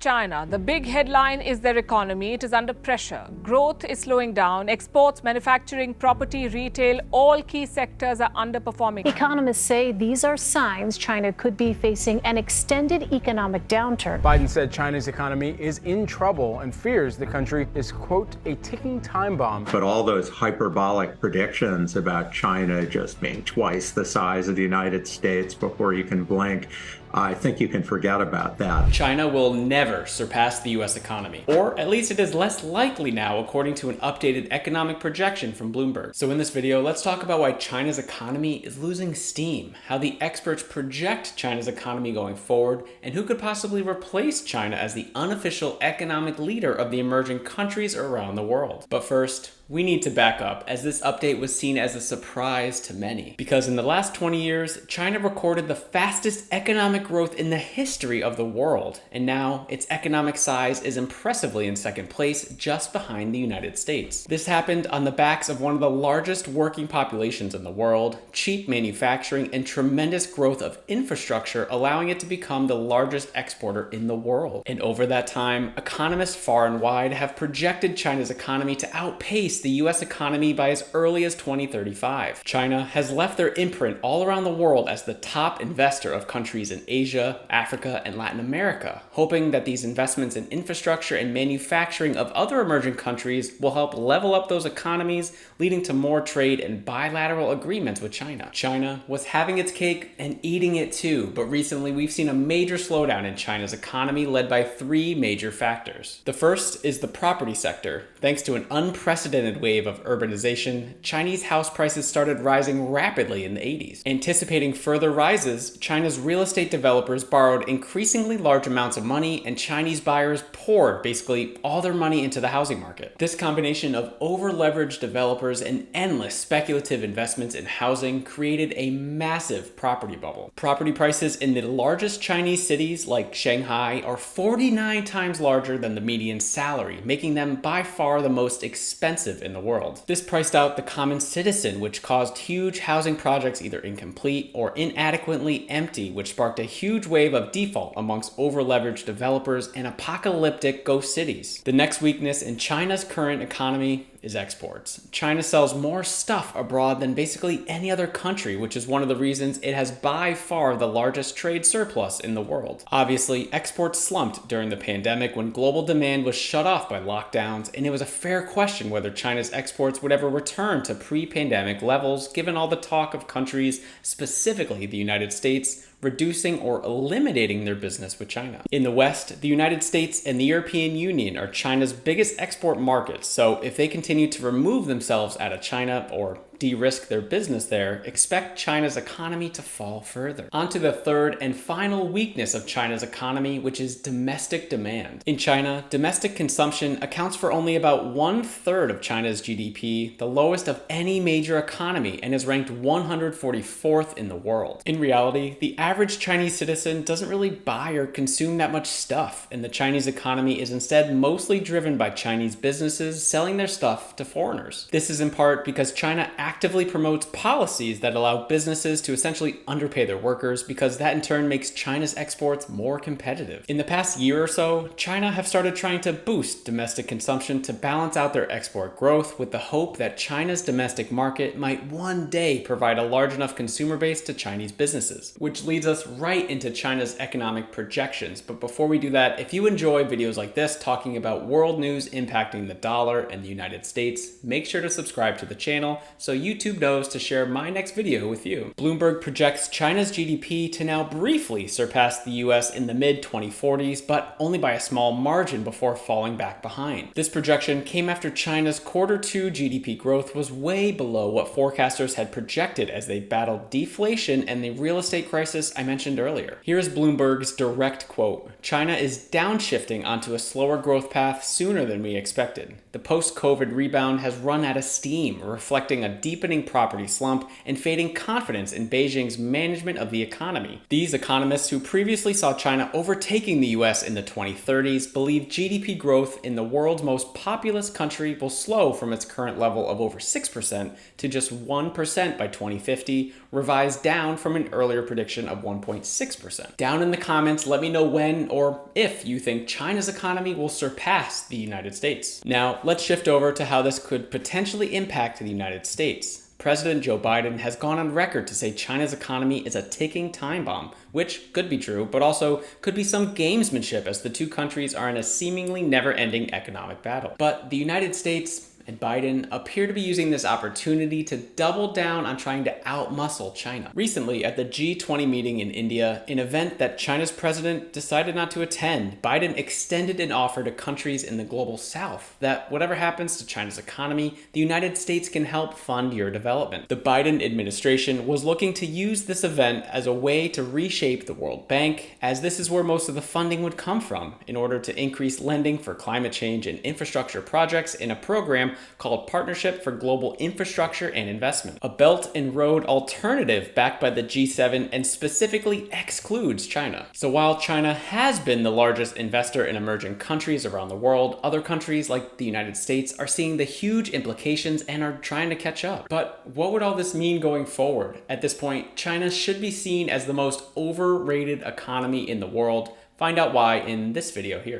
China. The big headline is their economy. It is under pressure. Growth is slowing down. Exports, manufacturing, property, retail, all key sectors are underperforming. Economists say these are signs China could be facing an extended economic downturn. Biden said China's economy is in trouble and fears the country is, quote, a ticking time bomb. But all those hyperbolic predictions about China just being twice the size of the United States before you can blink, I think you can forget about that. China will never surpass the US economy, or at least it is less likely now according to an updated economic projection from Bloomberg. So in this video, let's talk about why China's economy is losing steam, how the experts project China's economy going forward, and who could possibly replace China as the unofficial economic leader of the emerging countries around the world. But first, we need to back up, as this update was seen as a surprise to many. Because in the last 20 years, China recorded the fastest economic growth in the history of the world, and now its economic size is impressively in second place, just behind the United States. This happened on the backs of one of the largest working populations in the world, cheap manufacturing, and tremendous growth of infrastructure, allowing it to become the largest exporter in the world. And over that time, economists far and wide have projected China's economy to outpace the US economy by as early as 2035. China has left their imprint all around the world as the top investor of countries in Asia, Africa, and Latin America, hoping that these investments in infrastructure and manufacturing of other emerging countries will help level up those economies, leading to more trade and bilateral agreements with China. China was having its cake and eating it too, but recently we've seen a major slowdown in China's economy led by three major factors. The first is the property sector. Thanks to an unprecedented wave of urbanization, Chinese house prices started rising rapidly in the 80s. Anticipating further rises, China's real estate developers borrowed increasingly large amounts of money, and Chinese buyers poured basically all their money into the housing market. This combination of over-leveraged developers and endless speculative investments in housing created a massive property bubble. Property prices in the largest Chinese cities like Shanghai are 49 times larger than the median salary, making them by far the most expensive in the world. This priced out the common citizen, which caused huge housing projects either incomplete or inadequately empty, which sparked a huge wave of default amongst over-leveraged developers and apocalyptic ghost cities. The next weakness in China's current economy is exports. China sells more stuff abroad than basically any other country, which is one of the reasons it has by far the largest trade surplus in the world. Obviously, exports slumped during the pandemic when global demand was shut off by lockdowns, and it was a fair question whether China's exports would ever return to pre-pandemic levels, given all the talk of countries, specifically the United States, reducing or eliminating their business with China. In the West, the United States and the European Union are China's biggest export markets, so if they continue to remove themselves out of China or de-risk their business there, expect China's economy to fall further. On to the third and final weakness of China's economy, which is domestic demand. In China, domestic consumption accounts for only about 1/3 of China's GDP, the lowest of any major economy, and is ranked 144th in the world. In reality, the average Chinese citizen doesn't really buy or consume that much stuff, and the Chinese economy is instead mostly driven by Chinese businesses selling their stuff to foreigners. This is in part because China actively promotes policies that allow businesses to essentially underpay their workers, because that in turn makes China's exports more competitive. In the past year or so, China have started trying to boost domestic consumption to balance out their export growth, with the hope that China's domestic market might one day provide a large enough consumer base to Chinese businesses, which leads us right into China's economic projections. But before we do that, if you enjoy videos like this talking about world news impacting the dollar and the United States, make sure to subscribe to the channel so YouTube knows to share my next video with you. Bloomberg projects China's GDP to now briefly surpass the US in the mid-2040s, but only by a small margin before falling back behind. This projection came after China's Q2 GDP growth was way below what forecasters had projected as they battled deflation and the real estate crisis I mentioned earlier. Here's Bloomberg's direct quote: "China is downshifting onto a slower growth path sooner than we expected. The post-COVID rebound has run out of steam, reflecting a deepening property slump and fading confidence in Beijing's management of the economy. These economists, who previously saw China overtaking the US in the 2030s, believe GDP growth in the world's most populous country will slow from its current level of over 6% to just 1% by 2050, revised down from an earlier prediction of 1.6%. Down in the comments, let me know when or if you think China's economy will surpass the United States. Now, let's shift over to how this could potentially impact the United States. President Joe Biden has gone on record to say China's economy is a ticking time bomb, which could be true, but also could be some gamesmanship as the two countries are in a seemingly never-ending economic battle. But the United States and Biden appear to be using this opportunity to double down on trying to outmuscle China. Recently, at the G20 meeting in India, an event that China's president decided not to attend, Biden extended an offer to countries in the global south that whatever happens to China's economy, the United States can help fund your development. The Biden administration was looking to use this event as a way to reshape the World Bank, as this is where most of the funding would come from, in order to increase lending for climate change and infrastructure projects in a program called Partnership for Global Infrastructure and Investment, a Belt and Road alternative backed by the G7 and specifically excludes China. So while China has been the largest investor in emerging countries around the world, other countries like the United States are seeing the huge implications and are trying to catch up. But what would all this mean going forward? At this point, China should be seen as the most overrated economy in the world. Find out why in this video here.